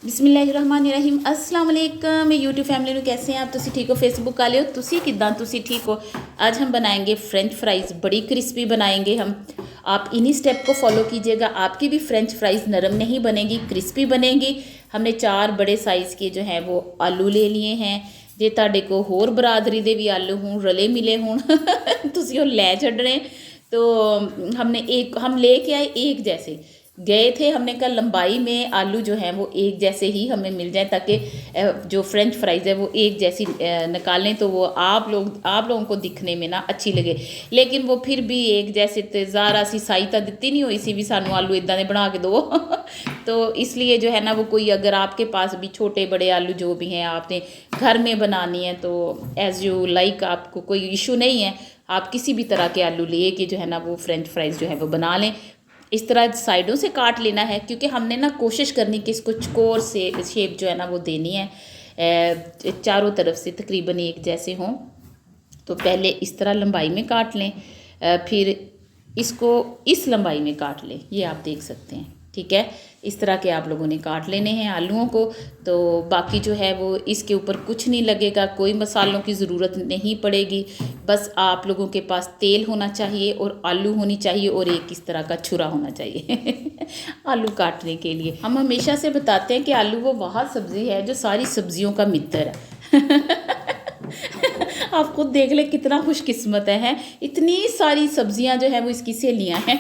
बिस्मिल्लाहिर्रहमानिर्रहीम अस्सलाम वालेकुम यूट्यूब फैमिली ਨੂੰ कैसे हैं आप ਤੁਸੀਂ ठीक हो फेसबुक वाले हो ਤੁਸੀਂ किदां ਤੁਸੀਂ ठीक हो। आज हम बनाएंगे फ्रेंच फ्राइज़, बड़ी क्रिस्पी बनाएंगे हम। आप इन्हीं स्टेप को फॉलो कीजिएगा, आपकी भी फ्रेंच फ्राइज़ नरम नहीं बनेगी, क्रिस्पी बनेगी। हमने 4 बड़े साइज़ के जो हैं वो आलू ले लिए हैं। जे ਤੁਹਾਡੇ को होर बरादरी दे भी आलू हों, रले मिले हों ਤੁਸੀਂ ਉਹ ਲੈ ਛੱਡਣੇ। तो हम लेके आए एक जैसे गए थे। हमने कहा लंबाई में आलू जो हैं वो एक जैसे ही हमें मिल जाए, ताकि जो फ्रेंच फ्राइज़ है वो एक जैसी निकालें तो वो आप लोगों को दिखने में ना अच्छी लगे। लेकिन वो फिर भी एक जैसे तो ज़ारा सी सहायता दिती नहीं हुई सी भी सानू आलू इदां दे बना के दो तो इसलिए जो है ना वो कोई, अगर आपके पास भी छोटे बड़े आलू जो भी हैं आपने घर में बनानी है तो एज़ यू लाइक, आपको कोई इशू नहीं है। आप किसी भी तरह के आलू ले के जो है ना वो फ्रेंच फ्राइज़ जो है वो बना लें। इस तरह साइडों से काट लेना है, क्योंकि हमने ना कोशिश करनी कि इसको चकोर से शेप जो है ना वो देनी है, चारों तरफ से तकरीबन एक जैसे हों। तो पहले इस तरह लंबाई में काट लें, फिर इसको इस लंबाई में काट लें। ये आप देख सकते हैं, ठीक है। इस तरह के आप लोगों ने काट लेने हैं आलूओं को। तो बाकी जो है वो इसके ऊपर कुछ नहीं लगेगा, कोई मसालों की ज़रूरत नहीं पड़ेगी। बस आप लोगों के पास तेल होना चाहिए और आलू होनी चाहिए और एक इस तरह का छुरा होना चाहिए आलू काटने के लिए। हम हमेशा से बताते हैं कि आलू वो वह सब्ज़ी है जो सारी सब्ज़ियों का मित्र है आप खुद देख ले कितना खुशकिस्मत है, इतनी सारी सब्जियां जो है वो इसकी सहेलियां हैं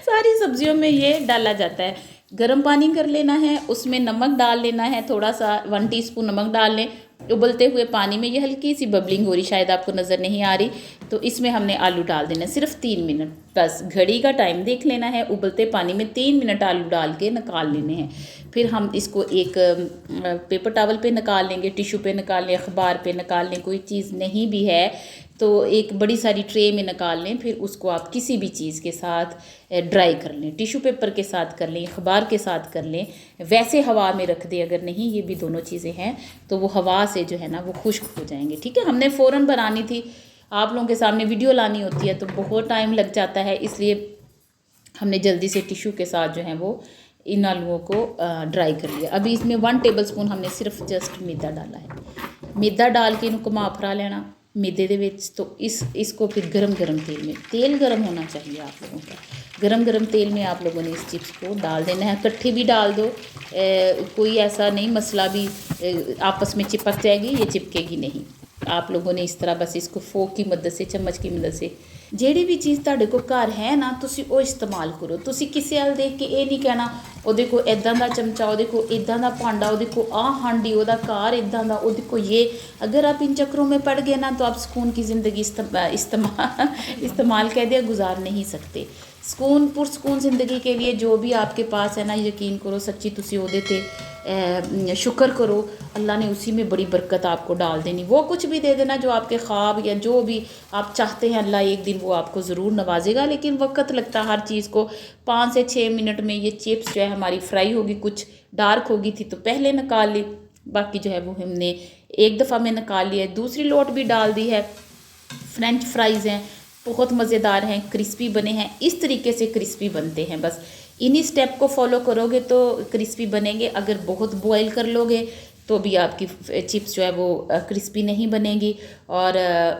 सारी सब्जियों में ये डाला जाता है। गर्म पानी कर लेना है, उसमें नमक डाल लेना है, थोड़ा सा 1 टीस्पून नमक डाल लें। उबलते हुए पानी में ये हल्की सी बबलिंग हो रही, शायद आपको नज़र नहीं आ रही, तो इसमें हमने आलू डाल देना सिर्फ 3 मिनट। बस घड़ी का टाइम देख लेना है, उबलते पानी में 3 मिनट आलू डाल के निकाल लेने हैं। फिर हम इसको एक पेपर टॉवल पे निकाल लेंगे, टिशू पे निकाल लें, अखबार पे निकाल लें, कोई चीज़ नहीं भी है तो एक बड़ी सारी ट्रे में निकाल लें। फिर उसको आप किसी भी चीज़ के साथ ड्राई कर लें, टिशू पेपर के साथ कर लें, अखबार के साथ कर लें, वैसे हवा में रख दें अगर नहीं, ये भी दोनों चीज़ें हैं तो वो हवा से जो है ना वो खुश्क हो जाएंगे, ठीक है। हमने फ़ौरन बनानी थी, आप लोगों के सामने वीडियो लानी होती है तो बहुत टाइम लग जाता है, इसलिए हमने जल्दी से टिशू के साथ जो है वो इन आलूओं को ड्राई कर लिया। अभी इसमें 1 टेबलस्पून हमने सिर्फ जस्ट मैदा डाला है। मैदा डाल के इनको घुमा फिरा लेना मैदे दे विच। तो इसको फिर गरम तेल में, तेल गरम होना चाहिए आप लोगों का, गरम तेल में आप लोगों ने इस चिप्स को डाल देना है। इकट्ठे भी डाल दो, कोई ऐसा नहीं मसला भी आपस में चिपक जाएगी, ये चिपकेगी नहीं। आप लोगों ने इस तरह बस इसको फोक की मदद से, चम्मच की मदद से, ਜਿਹੜੀ भी चीज़ ਤੁਹਾਡੇ ਕੋਲ घर है ना ਤੁਸੀਂ ਉਹ इस्तेमाल करो। ਤੁਸੀਂ ਕਿਸੇ ਵੱਲ देख के ये नहीं कहना ਉਹਦੇ ਕੋਲ ਇੱਦਾਂ ਦਾ ਚਮਚਾ, ਉਹਦੇ ਕੋਲ ਇੱਦਾਂ ਦਾ ਭਾਂਡਾ, ਉਹਦੇ ਕੋਲ ਆਹ ਹਾਂਡੀ, ਉਹਦਾ ਕਾਰ ਇੱਦਾਂ ਦਾ, ਉਹਦੇ ਕੋਲ ये। अगर आप इन चक्रों में पड़ गए ना तो आप सुकून की ज़िंदगी इस्तेमाल कह दिया गुजार नहीं सकते। सुकून पुरसकून ज़िंदगी के लिए जो भी आपके पास है ना, यकीन करो सच्ची तुसी ओहदे ते शुक्र करो, अल्लाह ने उसी में बड़ी बरकत आपको डाल देनी। वो कुछ भी दे देना जो आपके ख्वाब या जो भी आप चाहते हैं, अल्लाह एक दिन वो आपको ज़रूर नवाजेगा। लेकिन वक्त लगता है हर चीज़ को। 5 से 6 मिनट में ये चिप्स जो है हमारी फ्राई होगी। कुछ डार्क होगी थी तो पहले निकाल ली, बाकी जो है वो हमने एक दफ़ा में निकाल लिया। दूसरी लोट भी डाल दी है। फ्रेंच फ्राइज़ हैं, बहुत मज़ेदार हैं, क्रिस्पी बने हैं। इस तरीके से क्रिस्पी बनते हैं, बस इन्हीं स्टेप को फॉलो करोगे तो क्रिस्पी बनेंगे। अगर बहुत बॉयल कर लोगे तो भी आपकी चिप्स जो है वो क्रिस्पी नहीं बनेगी। और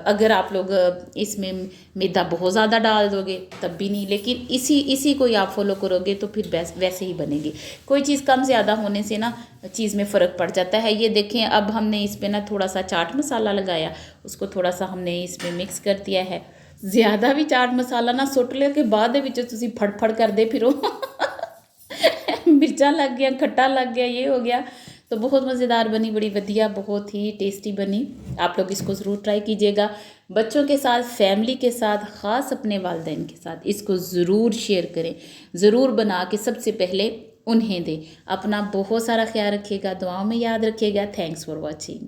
अगर आप लोग इसमें मैदा बहुत ज़्यादा डाल दोगे तब भी नहीं। लेकिन इसी को ही आप फॉलो करोगे तो फिर वैसे ही बनेगी। कोई चीज़ कम ज़्यादा होने से ना चीज़ में फ़र्क पड़ जाता है। ये देखें, अब हमने इस पर ना थोड़ा सा चाट मसाला लगाया, उसको थोड़ा सा हमने इसमें मिक्स कर दिया है। ज़्यादा भी चाट मसाला ना सुट ले के बाद तुसी फड़फड़ करते फिरो मिर्चा लग गया, खट्टा लग गया, ये हो गया। तो बहुत मज़ेदार बनी, बड़ी वधिया, बहुत ही टेस्टी बनी। आप लोग इसको ज़रूर ट्राई कीजिएगा बच्चों के साथ, फैमिली के साथ, ख़ास अपने वालिदैन के साथ इसको ज़रूर शेयर करें, ज़रूर बना के सबसे पहले उन्हें दें। अपना बहुत सारा ख्याल रखिएगा, दुआओं में याद रखिएगा। Thanks for watching.